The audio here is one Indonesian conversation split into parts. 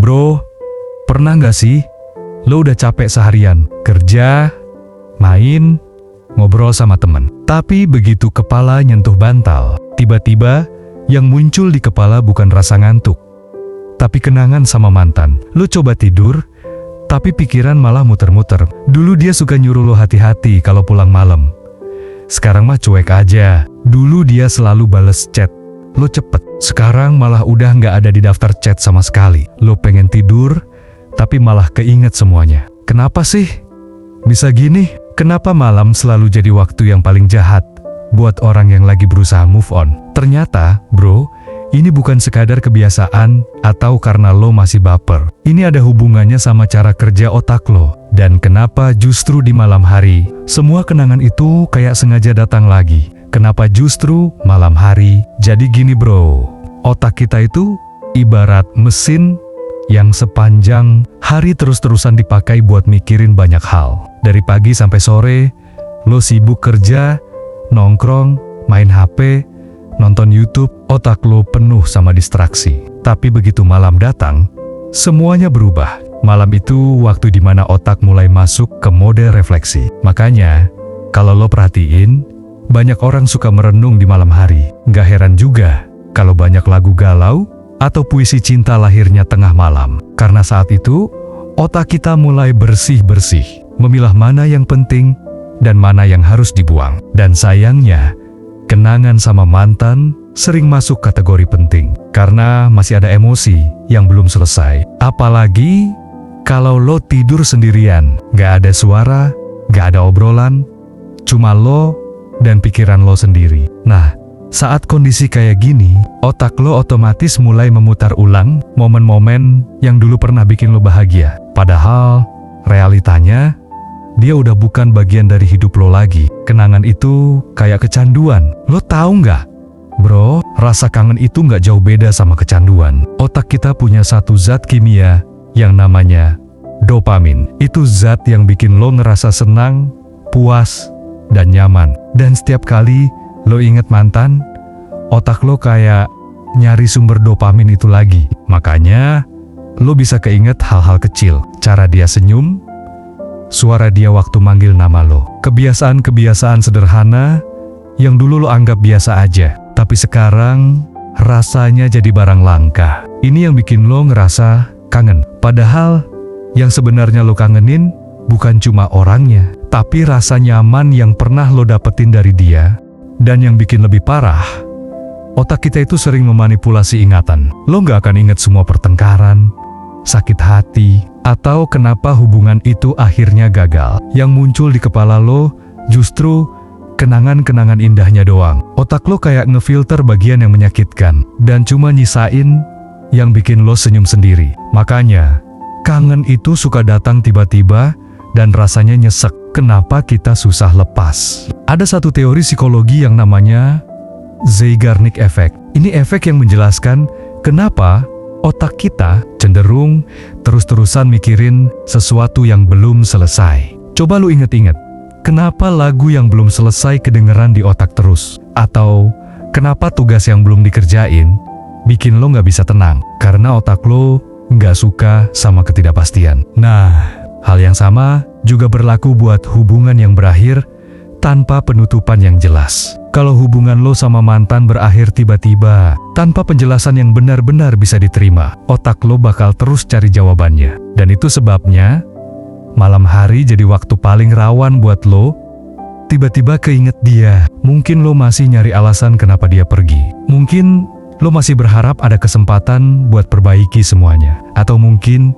Bro, pernah nggak sih lo udah capek seharian, kerja, main, ngobrol sama temen. Tapi begitu kepala nyentuh bantal, tiba-tiba yang muncul di kepala bukan rasa ngantuk, tapi kenangan sama mantan. Lo coba tidur, tapi pikiran malah muter-muter. Dulu dia suka nyuruh lo hati-hati kalau pulang malam. Sekarang mah cuek aja. Dulu dia selalu bales chat lo cepet. Sekarang malah udah nggak ada di daftar chat sama sekali. Lo pengen tidur, tapi malah keinget semuanya. Kenapa sih bisa gini? Kenapa malam selalu jadi waktu yang paling jahat buat orang yang lagi berusaha move on? Ternyata, bro, ini bukan sekadar kebiasaan atau karena lo masih baper. Ini ada hubungannya sama cara kerja otak lo. Dan kenapa justru di malam hari, semua kenangan itu kayak sengaja datang lagi. Kenapa justru malam hari? Jadi gini bro, otak kita itu ibarat mesin yang sepanjang hari terus-terusan dipakai buat mikirin banyak hal. Dari pagi sampai sore, lo sibuk kerja, nongkrong, main HP, nonton YouTube, otak lo penuh sama distraksi. Tapi begitu malam datang, semuanya berubah. Malam itu waktu dimana otak mulai masuk ke mode refleksi. Makanya, kalau lo perhatiin, banyak orang suka merenung di malam hari. Gak heran juga kalau banyak lagu galau atau puisi cinta lahirnya tengah malam. Karena saat itu, otak kita mulai bersih-bersih, memilah mana yang penting dan mana yang harus dibuang. Dan sayangnya, kenangan sama mantan sering masuk kategori penting, karena masih ada emosi yang belum selesai. Apalagi kalau lo tidur sendirian, gak ada suara, gak ada obrolan, cuma lo dan pikiran lo sendiri. Nah, saat kondisi kayak gini, otak lo otomatis mulai memutar ulang momen-momen yang dulu pernah bikin lo bahagia. Padahal, realitanya, dia udah bukan bagian dari hidup lo lagi. Kenangan itu kayak kecanduan. Lo tahu nggak? Bro, rasa kangen itu nggak jauh beda sama kecanduan. Otak kita punya satu zat kimia yang namanya dopamin. Itu zat yang bikin lo ngerasa senang, puas, dan nyaman. Dan setiap kali lo inget mantan, otak lo kayak nyari sumber dopamin itu lagi. Makanya, lo bisa keinget hal-hal kecil. Cara dia senyum, suara dia waktu manggil nama lo. Kebiasaan-kebiasaan sederhana yang dulu lo anggap biasa aja, tapi sekarang rasanya jadi barang langka. Ini yang bikin lo ngerasa kangen. Padahal, yang sebenarnya lo kangenin bukan cuma orangnya, tapi rasa nyaman yang pernah lo dapetin dari dia. Dan yang bikin lebih parah, otak kita itu sering memanipulasi ingatan. Lo gak akan inget semua pertengkaran, sakit hati, atau kenapa hubungan itu akhirnya gagal. Yang muncul di kepala lo justru kenangan-kenangan indahnya doang. Otak lo kayak ngefilter bagian yang menyakitkan, dan cuma nyisain yang bikin lo senyum sendiri. Makanya, kangen itu suka datang tiba-tiba dan rasanya nyesek. Kenapa kita susah lepas? Ada satu teori psikologi yang namanya Zeigarnik Effect. Ini efek yang menjelaskan kenapa otak kita cenderung terus-terusan mikirin sesuatu yang belum selesai. Coba lu inget-inget, kenapa lagu yang belum selesai kedengeran di otak terus? Atau kenapa tugas yang belum dikerjain bikin lo nggak bisa tenang? Karena otak lo nggak suka sama ketidakpastian. Nah, hal yang sama juga berlaku buat hubungan yang berakhir tanpa penutupan yang jelas. Kalau hubungan lo sama mantan berakhir tiba-tiba, tanpa penjelasan yang benar-benar bisa diterima, otak lo bakal terus cari jawabannya. Dan itu sebabnya, malam hari jadi waktu paling rawan buat lo. Tiba-tiba keinget dia, mungkin lo masih nyari alasan kenapa dia pergi. Mungkin lo masih berharap ada kesempatan buat perbaiki semuanya. Atau mungkin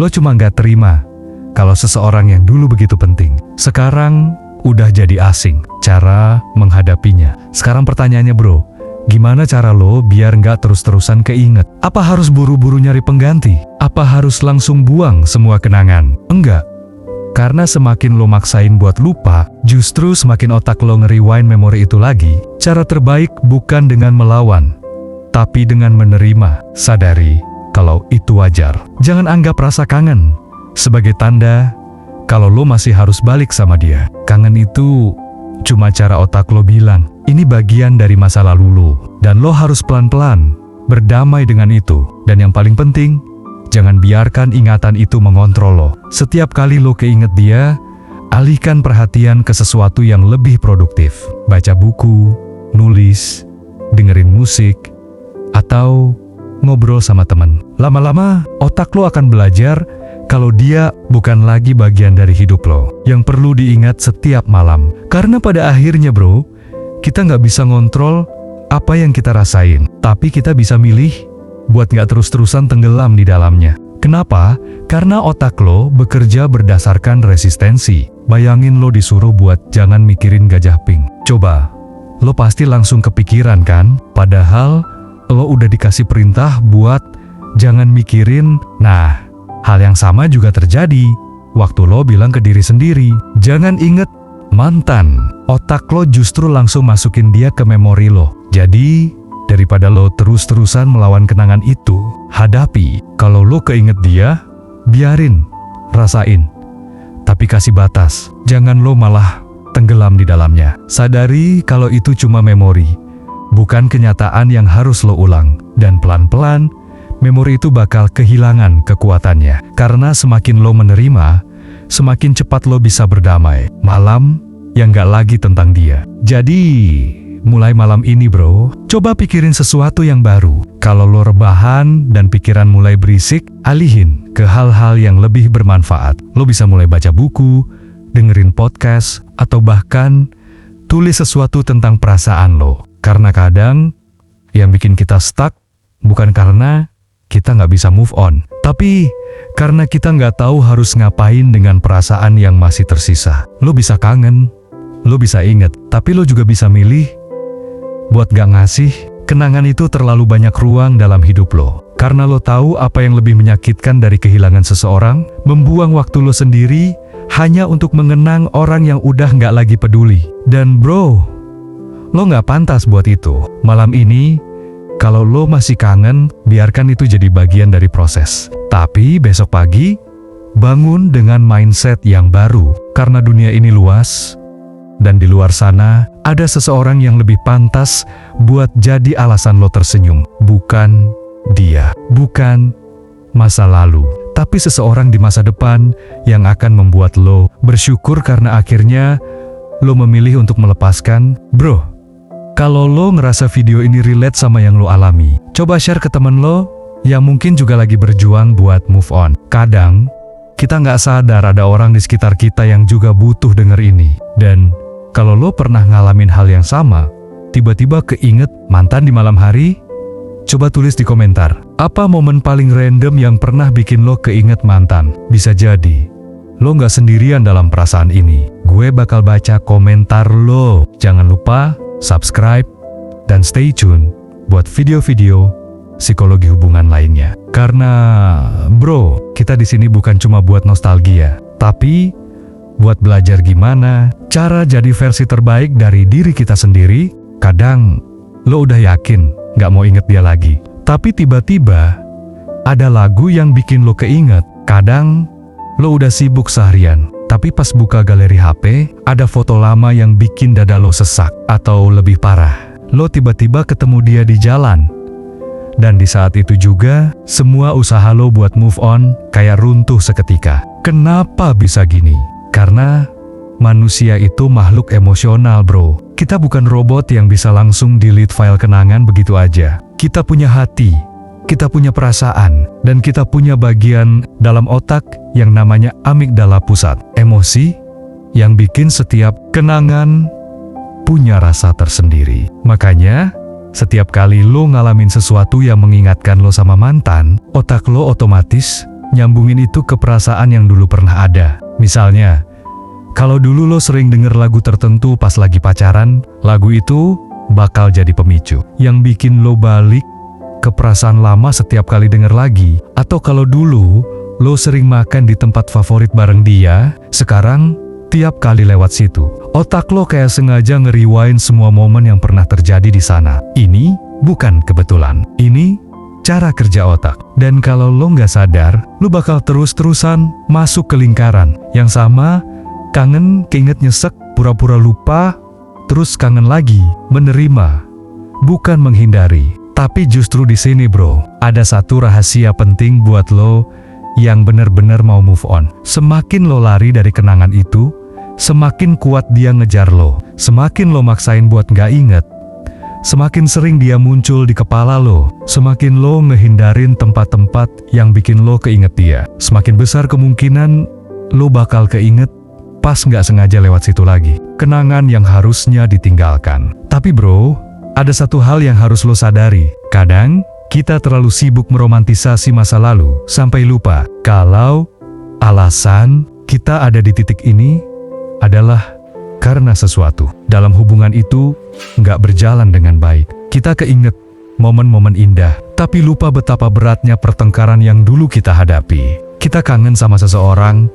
lo cuma nggak terima kalau seseorang yang dulu begitu penting, sekarang udah jadi asing. Cara menghadapinya. Sekarang pertanyaannya bro, gimana cara lo biar nggak terus-terusan keinget? Apa harus buru-buru nyari pengganti? Apa harus langsung buang semua kenangan? Enggak. Karena semakin lo maksain buat lupa, justru semakin otak lo nge-rewind memori itu lagi. Cara terbaik bukan dengan melawan, tapi dengan menerima. Sadari kalau itu wajar. Jangan anggap rasa kangen sebagai tanda kalau lo masih harus balik sama dia. Kangen itu cuma cara otak lo bilang, ini bagian dari masa lalu lo. Dan lo harus pelan-pelan berdamai dengan itu. Dan yang paling penting, Jangan biarkan ingatan itu mengontrol lo. Setiap kali lo keinget dia, alihkan perhatian ke sesuatu yang lebih produktif. Baca buku, nulis, dengerin musik, atau ngobrol sama teman. Lama-lama, otak lo akan belajar kalau dia bukan lagi bagian dari hidup lo yang perlu diingat setiap malam. Karena pada akhirnya bro, kita nggak bisa ngontrol apa yang kita rasain, tapi kita bisa milih buat nggak terus-terusan tenggelam di dalamnya. Kenapa? Karena otak lo bekerja berdasarkan resistensi. Bayangin lo disuruh buat jangan mikirin gajah pink. Coba, lo pasti langsung kepikiran kan? Padahal lo udah dikasih perintah buat jangan mikirin. Nah, hal yang sama juga terjadi waktu lo bilang ke diri sendiri, jangan inget mantan. Otak lo justru langsung masukin dia ke memori lo. Jadi, daripada lo terus-terusan melawan kenangan itu, hadapi. Kalau lo keinget dia, biarin, rasain. Tapi kasih batas, jangan lo malah tenggelam di dalamnya. Sadari kalau itu cuma memori, bukan kenyataan yang harus lo ulang. Dan pelan-pelan, memori itu bakal kehilangan kekuatannya. Karena semakin lo menerima, semakin cepat lo bisa berdamai. Malam yang gak lagi tentang dia. Jadi, mulai malam ini bro, coba pikirin sesuatu yang baru. Kalau lo rebahan dan pikiran mulai berisik, alihin ke hal-hal yang lebih bermanfaat. Lo bisa mulai baca buku, dengerin podcast, atau bahkan tulis sesuatu tentang perasaan lo. Karena kadang, yang bikin kita stuck bukan karena kita nggak bisa move on, tapi karena kita nggak tahu harus ngapain dengan perasaan yang masih tersisa. Lo bisa kangen, lo bisa inget, tapi lo juga bisa milih buat gak ngasih kenangan itu terlalu banyak ruang dalam hidup lo. Karena lo tahu apa yang lebih menyakitkan dari kehilangan seseorang, membuang waktu lo sendiri hanya untuk mengenang orang yang udah gak lagi peduli. Dan bro, lo gak pantas buat itu. Malam ini, kalau lo masih kangen, biarkan itu jadi bagian dari proses. Tapi besok pagi, bangun dengan mindset yang baru. Karena dunia ini luas, dan di luar sana, ada seseorang yang lebih pantas buat jadi alasan lo tersenyum. Bukan dia, bukan masa lalu, tapi seseorang di masa depan yang akan membuat lo bersyukur karena akhirnya lo memilih untuk melepaskan. Bro, kalau lo ngerasa video ini relate sama yang lo alami, coba share ke temen lo yang mungkin juga lagi berjuang buat move on. Kadang, kita nggak sadar ada orang di sekitar kita yang juga butuh denger ini. Dan kalau lo pernah ngalamin hal yang sama, tiba-tiba keinget mantan di malam hari, coba tulis di komentar. Apa momen paling random yang pernah bikin lo keinget mantan? Bisa jadi lo nggak sendirian dalam perasaan ini. Gue bakal baca komentar lo. Jangan lupa subscribe dan stay tune buat video-video psikologi hubungan lainnya. Karena bro, kita di sini bukan cuma buat nostalgia, tapi buat belajar gimana cara jadi versi terbaik dari diri kita sendiri. Kadang lo udah yakin gak mau inget dia lagi, tapi tiba-tiba ada lagu yang bikin lo keinget. Kadang lo udah sibuk seharian, tapi pas buka galeri HP, ada foto lama yang bikin dada lo sesak. Atau lebih parah, lo tiba-tiba ketemu dia di jalan, dan di saat itu juga, semua usaha lo buat move on kayak runtuh seketika. Kenapa bisa gini? Karena manusia itu makhluk emosional bro. Kita bukan robot yang bisa langsung delete file kenangan begitu aja. Kita punya hati, kita punya perasaan, dan kita punya bagian dalam otak yang namanya amigdala pusat. Emosi yang bikin setiap kenangan punya rasa tersendiri. Makanya, setiap kali lo ngalamin sesuatu yang mengingatkan lo sama mantan, otak lo otomatis nyambungin itu ke perasaan yang dulu pernah ada. Misalnya, kalau dulu lo sering denger lagu tertentu pas lagi pacaran, lagu itu bakal jadi pemicu yang bikin lo balik ke perasaan lama setiap kali denger lagi. Atau kalau dulu lo sering makan di tempat favorit bareng dia, sekarang tiap kali lewat situ, otak lo kayak sengaja nge-rewind semua momen yang pernah terjadi di sana. Ini bukan kebetulan, ini cara kerja otak. Dan kalau lo nggak sadar, lo bakal terus-terusan masuk ke lingkaran yang sama. Kangen, keinget nyesek, pura-pura lupa, terus kangen lagi. Menerima, bukan menghindari. Tapi justru di sini bro, ada satu rahasia penting buat lo yang bener-bener mau move on. Semakin lo lari dari kenangan itu, semakin kuat dia ngejar lo. Semakin lo maksain buat nggak inget, semakin sering dia muncul di kepala lo. Semakin lo ngehindarin tempat-tempat yang bikin lo keinget dia, semakin besar kemungkinan lo bakal keinget pas nggak sengaja lewat situ lagi. Kenangan yang harusnya ditinggalkan. Tapi bro, ada satu hal yang harus lo sadari. Kadang kita terlalu sibuk meromantisasi masa lalu sampai lupa kalau alasan kita ada di titik ini adalah karena sesuatu dalam hubungan itu nggak berjalan dengan baik. Kita keinget momen-momen indah, tapi lupa betapa beratnya pertengkaran yang dulu kita hadapi. Kita kangen sama seseorang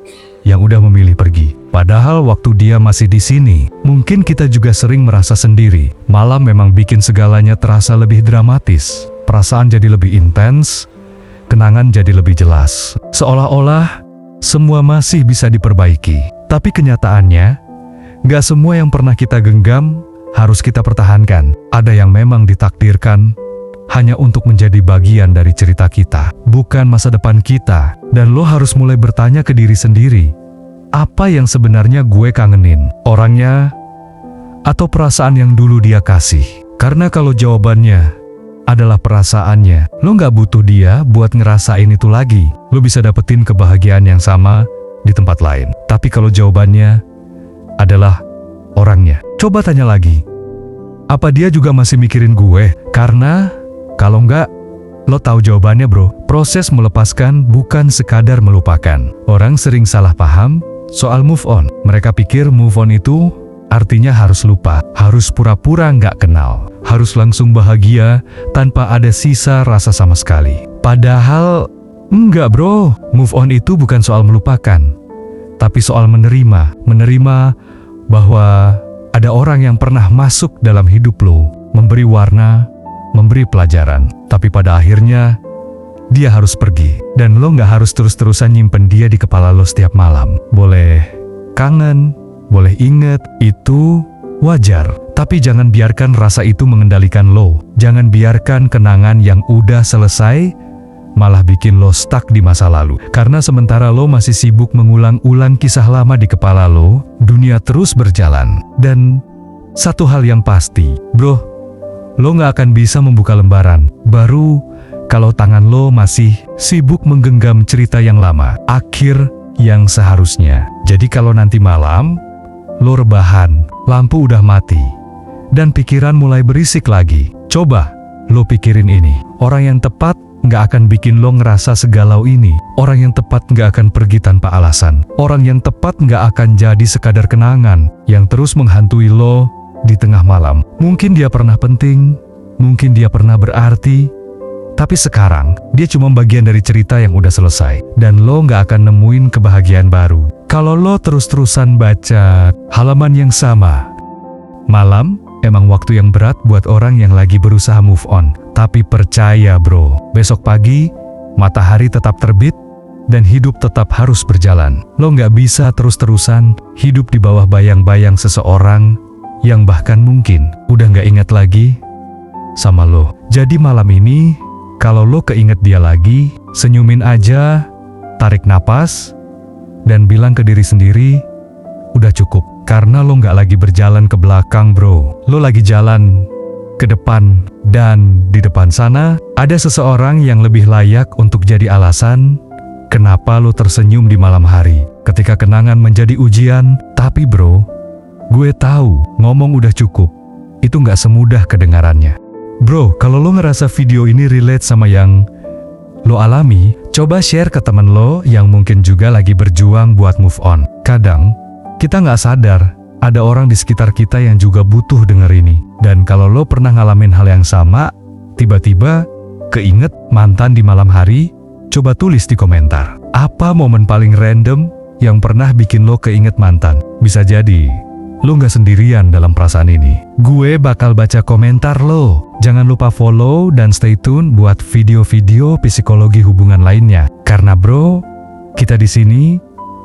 yang udah memilih pergi, padahal waktu dia masih di sini. Mungkin kita juga sering merasa sendiri. Malam memang bikin segalanya terasa lebih dramatis. Perasaan jadi lebih intens, kenangan jadi lebih jelas. Seolah-olah semua masih bisa diperbaiki. Tapi kenyataannya, gak semua yang pernah kita genggam harus kita pertahankan. Ada yang memang ditakdirkan hanya untuk menjadi bagian dari cerita kita, bukan masa depan kita. Dan lo harus mulai bertanya ke diri sendiri, apa yang sebenarnya gue kangenin? Orangnya atau perasaan yang dulu dia kasih? Karena kalau jawabannya adalah perasaannya, lo gak butuh dia buat ngerasain itu lagi. Lo bisa dapetin kebahagiaan yang sama di tempat lain. Tapi kalau jawabannya adalah orangnya, coba tanya lagi, apa dia juga masih mikirin gue? Karena kalau enggak, lo tahu jawabannya bro. Proses melepaskan bukan sekadar melupakan. Orang sering salah paham soal move on. Mereka pikir move on itu artinya harus lupa, harus pura-pura nggak kenal, harus langsung bahagia tanpa ada sisa rasa sama sekali. Padahal enggak bro, move on itu bukan soal melupakan, tapi soal menerima. Menerima bahwa ada orang yang pernah masuk dalam hidup lo, memberi warna, memberi pelajaran. Tapi pada akhirnya, dia harus pergi. Dan lo nggak harus terus-terusan nyimpen dia di kepala lo setiap malam. Boleh kangen, boleh inget, itu wajar. Tapi jangan biarkan rasa itu mengendalikan lo. Jangan biarkan kenangan yang udah selesai malah bikin lo stuck di masa lalu. Karena sementara lo masih sibuk mengulang-ulang kisah lama di kepala lo, dunia terus berjalan. Dan satu hal yang pasti, bro, lo gak akan bisa membuka lembaran baru kalau tangan lo masih sibuk menggenggam cerita yang lama, akhir yang seharusnya. Jadi kalau nanti malam, lo rebahan, lampu udah mati, dan pikiran mulai berisik lagi, coba lo pikirin ini. Orang yang tepat nggak akan bikin lo ngerasa segalau ini. Orang yang tepat nggak akan pergi tanpa alasan. Orang yang tepat nggak akan jadi sekadar kenangan yang terus menghantui lo di tengah malam. Mungkin dia pernah penting, mungkin dia pernah berarti, tapi sekarang dia cuma bagian dari cerita yang udah selesai. Dan lo nggak akan nemuin kebahagiaan baru kalau lo terus-terusan baca halaman yang sama. Malam emang waktu yang berat buat orang yang lagi berusaha move on. Tapi percaya bro, besok pagi matahari tetap terbit dan hidup tetap harus berjalan. Lo nggak bisa terus-terusan hidup di bawah bayang-bayang seseorang yang bahkan mungkin udah nggak ingat lagi sama lo. Jadi malam ini, kalau lo keinget dia lagi, senyumin aja, tarik napas, dan bilang ke diri sendiri, udah cukup. Karena lo nggak lagi berjalan ke belakang bro, lo lagi jalan ke depan. Dan di depan sana, ada seseorang yang lebih layak untuk jadi alasan kenapa lo tersenyum di malam hari, ketika kenangan menjadi ujian. Tapi bro, gue tahu ngomong udah cukup itu nggak semudah kedengarannya. Bro, kalau lo ngerasa video ini relate sama yang lo alami, coba share ke temen lo yang mungkin juga lagi berjuang buat move on. Kadang kita nggak sadar ada orang di sekitar kita yang juga butuh denger ini. Dan kalau lo pernah ngalamin hal yang sama, tiba-tiba keinget mantan di malam hari, coba tulis di komentar. Apa momen paling random yang pernah bikin lo keinget mantan? Bisa jadi lo nggak sendirian dalam perasaan ini. Gue bakal baca komentar lo. Jangan lupa follow dan stay tune buat video-video psikologi hubungan lainnya. Karena bro, kita di sini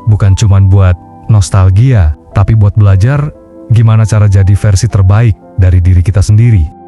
bukan cuman buat nostalgia, tapi buat belajar gimana cara jadi versi terbaik dari diri kita sendiri.